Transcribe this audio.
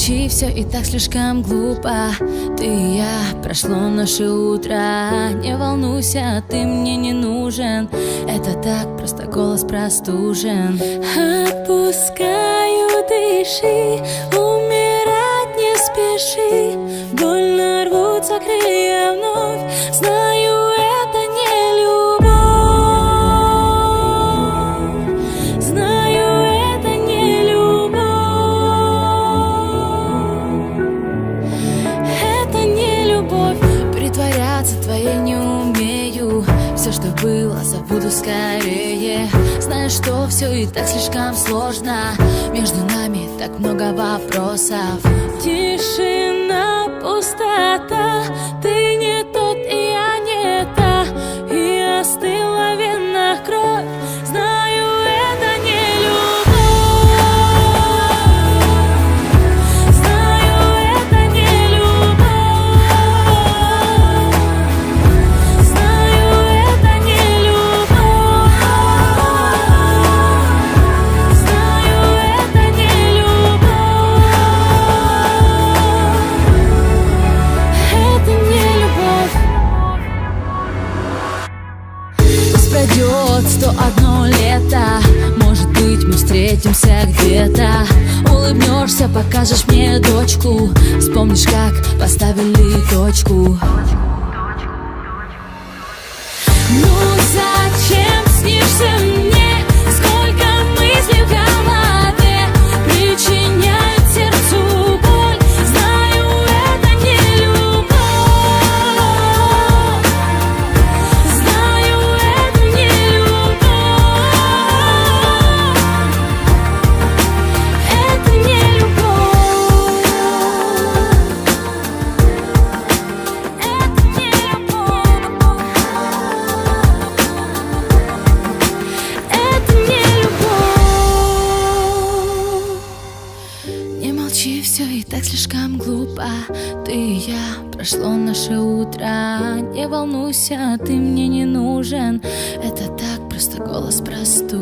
молчи, все и так слишком глупо. Ты и я, прошло наше утро. Не волнуйся, ты мне не нужен. Это так, просто голос простужен. Отпускаю, дыши, умирать не спеши. Больно рвутся крылья вновь. Знаю, это не любовь. Знаю, это не любовь. Это не любовь. Притворяться твоей не умею. Все, что было, забуду скорее. Знаешь, что все и так слишком сложно. Между нами так много вопросов. Тишина, пустота. Ты не тот, и я не та. И остыла в венах кровь. Знаю, это не любовь. Знаю, это не любовь. Знаю, это не любовь. Знаю, это не любовь. Это не любовь. Пусть пройдет 101 лето. Может быть, мы встретимся где-то. Улыбнешься, покажешь мне дочку. Вспомнишь, как поставили точку. Ну зачем снишься мне? Сколько мыслей в голове причиняют сердцу боль. Знаю, это не любовь. Знаю, это не любовь. Это не любовь. Это не любовь. Это не любовь. Не молчи, все и так слишком глупо. Ты и я, прошло наше утро. Не волнуйся, ты мне не нужен. Это так, просто голос простужен.